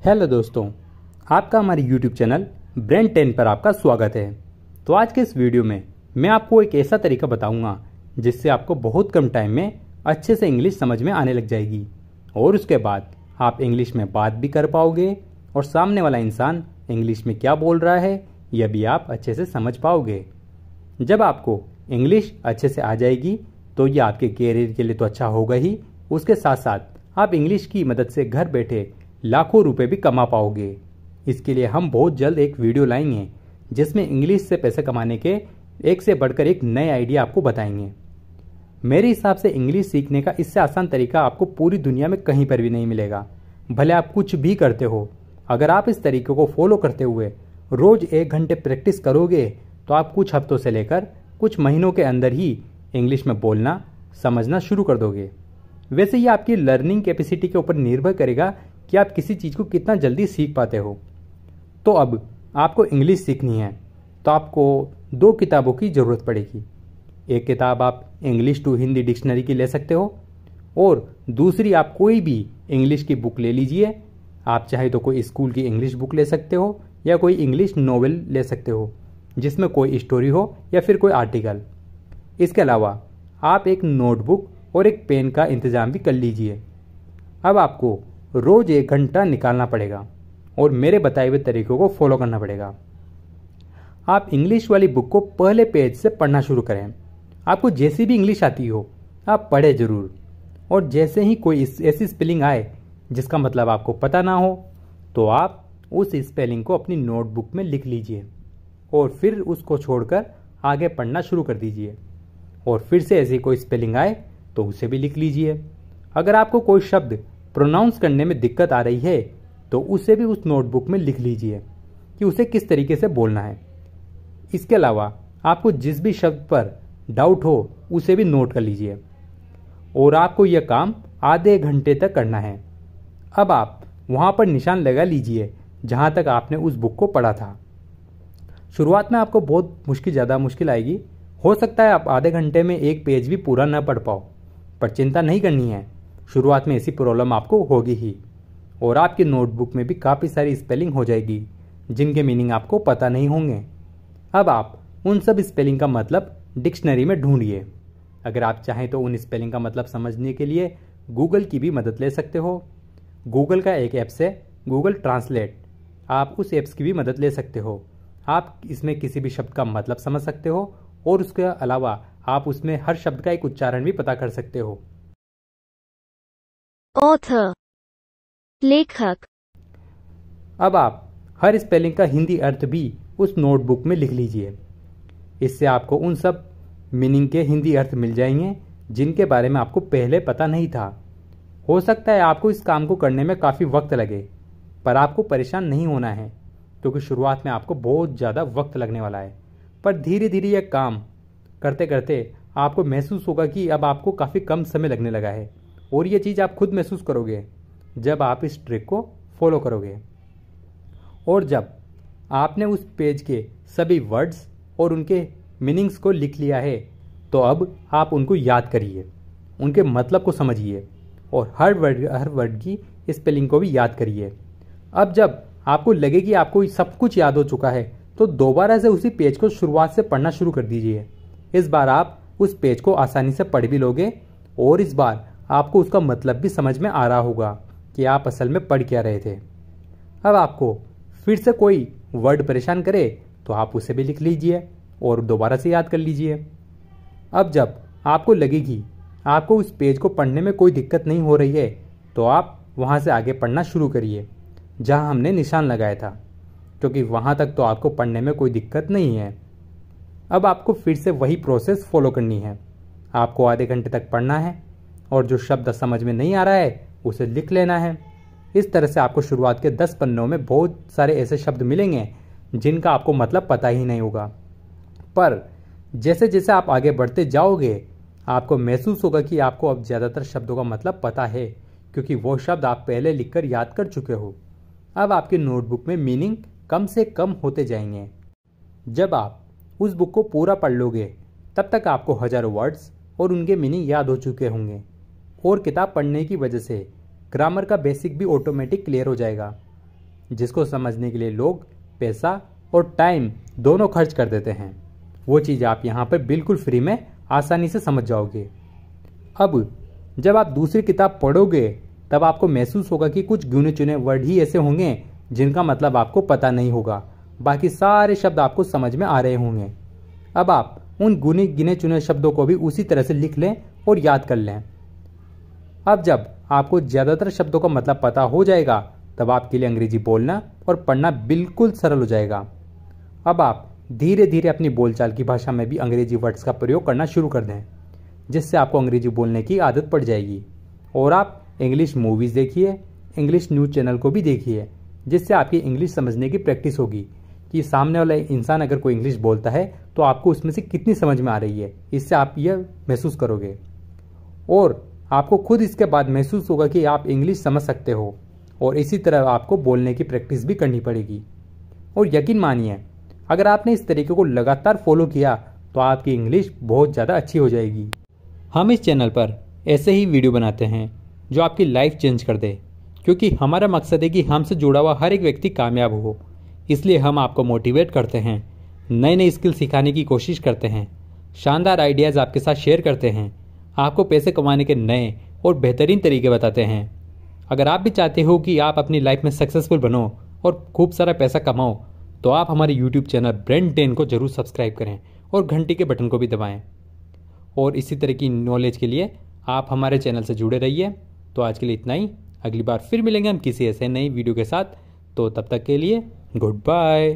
Hello दोस्तों, आपका हमारे YouTube चैनल ब्रेन 10 पर आपका स्वागत है। तो आज के इस वीडियो में मैं आपको एक ऐसा तरीका बताऊंगा जिससे आपको बहुत कम टाइम में अच्छे से इंग्लिश समझ में आने लग जाएगी और उसके बाद आप इंग्लिश में बात भी कर पाओगे और सामने वाला इंसान इंग्लिश में क्या बोल रहा है यह भी आप अच्छे से समझ पाओगे। जब आपको इंग्लिश अच्छे से आ जाएगी तो ये आपके कैरियर के लिए तो अच्छा होगा ही, उसके साथ साथ आप इंग्लिश की मदद से घर बैठे लाखों रुपए भी कमा पाओगे। इसके लिए हम बहुत जल्द एक वीडियो लाएंगे जिसमें इंग्लिश से पैसे कमाने के एक से बढ़कर एक नए आइडिया आपको बताएंगे। मेरे हिसाब से इंग्लिश सीखने का इससे आसान तरीका आपको पूरी दुनिया में कहीं पर भी नहीं मिलेगा। भले आप कुछ भी करते हो, अगर आप इस तरीके को फॉलो करते हुए रोज 1 घंटे प्रैक्टिस करोगे तो आप कुछ हफ्तों से लेकर कुछ महीनों के अंदर ही इंग्लिश में बोलना समझना शुरू कर दोगे। वैसे ये आपकी लर्निंग कैपेसिटी के ऊपर निर्भर करेगा कि आप किसी चीज़ को कितना जल्दी सीख पाते हो। तो अब आपको इंग्लिश सीखनी है तो आपको 2 किताबों की ज़रूरत पड़ेगी। एक किताब आप इंग्लिश टू हिंदी डिक्शनरी की ले सकते हो और दूसरी आप कोई भी इंग्लिश की बुक ले लीजिए। आप चाहे तो कोई स्कूल की इंग्लिश बुक ले सकते हो या कोई इंग्लिश नॉवेल ले सकते हो जिसमें कोई स्टोरी हो या फिर कोई आर्टिकल। इसके अलावा आप एक नोटबुक और एक पेन का इंतज़ाम भी कर लीजिए। अब आपको रोज 1 घंटा निकालना पड़ेगा और मेरे बताए हुए तरीकों को फॉलो करना पड़ेगा। आप इंग्लिश वाली बुक को पहले पेज से पढ़ना शुरू करें। आपको जैसी भी इंग्लिश आती हो आप पढ़े जरूर, और जैसे ही कोई ऐसी स्पेलिंग आए जिसका मतलब आपको पता ना हो तो आप उस स्पेलिंग को अपनी नोटबुक में लिख लीजिए और फिर उसको छोड़कर आगे पढ़ना शुरू कर दीजिए। और फिर से ऐसी कोई स्पेलिंग आए तो उसे भी लिख लीजिए। अगर आपको कोई शब्द प्रोनाउंस करने में दिक्कत आ रही है तो उसे भी उस नोटबुक में लिख लीजिए कि उसे किस तरीके से बोलना है। इसके अलावा आपको जिस भी शब्द पर डाउट हो उसे भी नोट कर लीजिए और आपको यह काम आधे घंटे तक करना है। अब आप वहाँ पर निशान लगा लीजिए जहाँ तक आपने उस बुक को पढ़ा था। शुरुआत में आपको बहुत ज़्यादा मुश्किल आएगी। हो सकता है आप आधे घंटे में एक पेज भी पूरा न पढ़ पाओ, पर चिंता नहीं करनी है। शुरुआत में ऐसी प्रॉब्लम आपको होगी ही और आपकी नोटबुक में भी काफ़ी सारी स्पेलिंग हो जाएगी जिनके मीनिंग आपको पता नहीं होंगे। अब आप उन सब स्पेलिंग का मतलब डिक्शनरी में ढूंढिए। अगर आप चाहें तो उन स्पेलिंग का मतलब समझने के लिए गूगल की भी मदद ले सकते हो। गूगल का एक ऐप्स है गूगल ट्रांसलेट, आप उस ऐप्स की भी मदद ले सकते हो। आप इसमें किसी भी शब्द का मतलब समझ सकते हो और उसके अलावा आप उसमें हर शब्द का एक उच्चारण भी पता कर सकते हो। ऑथर, लेखक। अब आप हर स्पेलिंग का हिंदी अर्थ भी उस नोटबुक में लिख लीजिए। इससे आपको उन सब मीनिंग के हिंदी अर्थ मिल जाएंगे जिनके बारे में आपको पहले पता नहीं था। हो सकता है आपको इस काम को करने में काफ़ी वक्त लगे, पर आपको परेशान नहीं होना है क्योंकि शुरुआत में आपको बहुत ज़्यादा वक्त लगने वाला है। पर धीरे धीरे यह काम करते करते आपको महसूस होगा कि अब आपको काफ़ी कम समय लगने लगा है और ये चीज़ आप खुद महसूस करोगे जब आप इस ट्रिक को फॉलो करोगे। और जब आपने उस पेज के सभी वर्ड्स और उनके मीनिंग्स को लिख लिया है तो अब आप उनको याद करिए, उनके मतलब को समझिए और हर वर्ड की स्पेलिंग को भी याद करिए। अब जब आपको लगे कि आपको सब कुछ याद हो चुका है तो दोबारा से उसी पेज को शुरुआत से पढ़ना शुरू कर दीजिए। इस बार आप उस पेज को आसानी से पढ़ भी लोगे और इस बार आपको उसका मतलब भी समझ में आ रहा होगा कि आप असल में पढ़ क्या रहे थे। अब आपको फिर से कोई वर्ड परेशान करे तो आप उसे भी लिख लीजिए और दोबारा से याद कर लीजिए। अब जब आपको लगेगी आपको उस पेज को पढ़ने में कोई दिक्कत नहीं हो रही है तो आप वहाँ से आगे पढ़ना शुरू करिए जहाँ हमने निशान लगाया था, क्योंकि वहाँ तक तो आपको पढ़ने में कोई दिक्कत नहीं है। अब आपको फिर से वही प्रोसेस फॉलो करनी है। आपको आधे घंटे तक पढ़ना है और जो शब्द समझ में नहीं आ रहा है उसे लिख लेना है। इस तरह से आपको शुरुआत के 10 पन्नों में बहुत सारे ऐसे शब्द मिलेंगे जिनका आपको मतलब पता ही नहीं होगा, पर जैसे जैसे आप आगे बढ़ते जाओगे आपको महसूस होगा कि आपको अब ज़्यादातर शब्दों का मतलब पता है क्योंकि वो शब्द आप पहले लिखकर याद कर चुके हो। अब आपकी नोटबुक में मीनिंग कम से कम होते जाएंगे। जब आप उस बुक को पूरा पढ़ लोगे तब तक आपको हजारों वर्ड्स और उनके मीनिंग याद हो चुके होंगे और किताब पढ़ने की वजह से ग्रामर का बेसिक भी ऑटोमेटिक क्लियर हो जाएगा। जिसको समझने के लिए लोग पैसा और टाइम दोनों खर्च कर देते हैं, वो चीज़ आप यहाँ पर बिल्कुल फ्री में आसानी से समझ जाओगे। अब जब आप दूसरी किताब पढ़ोगे तब आपको महसूस होगा कि कुछ गिने चुने वर्ड ही ऐसे होंगे जिनका मतलब आपको पता नहीं होगा, बाकी सारे शब्द आपको समझ में आ रहे होंगे। अब आप उन गिने चुने शब्दों को भी उसी तरह से लिख लें और याद कर लें। अब जब आपको ज़्यादातर शब्दों का मतलब पता हो जाएगा तब आपके लिए अंग्रेजी बोलना और पढ़ना बिल्कुल सरल हो जाएगा। अब आप धीरे धीरे अपनी बोलचाल की भाषा में भी अंग्रेजी वर्ड्स का प्रयोग करना शुरू कर दें, जिससे आपको अंग्रेजी बोलने की आदत पड़ जाएगी। और आप इंग्लिश मूवीज़ देखिए, इंग्लिश न्यूज़ चैनल को भी देखिए, जिससे आपकी इंग्लिश समझने की प्रैक्टिस होगी कि सामने वाला इंसान अगर कोई इंग्लिश बोलता है तो आपको उसमें से कितनी समझ में आ रही है। इससे आप यह महसूस करोगे और आपको खुद इसके बाद महसूस होगा कि आप इंग्लिश समझ सकते हो, और इसी तरह आपको बोलने की प्रैक्टिस भी करनी पड़ेगी। और यकीन मानिए, अगर आपने इस तरीके को लगातार फॉलो किया तो आपकी इंग्लिश बहुत ज़्यादा अच्छी हो जाएगी। हम इस चैनल पर ऐसे ही वीडियो बनाते हैं जो आपकी लाइफ चेंज कर दे, क्योंकि हमारा मकसद है कि हमसे जुड़ा हुआ हर एक व्यक्ति कामयाब हो। इसलिए हम आपको मोटिवेट करते हैं, नए नए स्किल सिखाने की कोशिश करते हैं, शानदार आइडियाज़ आपके साथ शेयर करते हैं, आपको पैसे कमाने के नए और बेहतरीन तरीके बताते हैं। अगर आप भी चाहते हो कि आप अपनी लाइफ में सक्सेसफुल बनो और खूब सारा पैसा कमाओ, तो आप हमारे यूट्यूब चैनल ब्रेन 10 को जरूर सब्सक्राइब करें और घंटी के बटन को भी दबाएं। और इसी तरह की नॉलेज के लिए आप हमारे चैनल से जुड़े रहिए। तो आज के लिए इतना ही, अगली बार फिर मिलेंगे हम किसी ऐसे नई वीडियो के साथ। तो तब तक के लिए गुड बाय।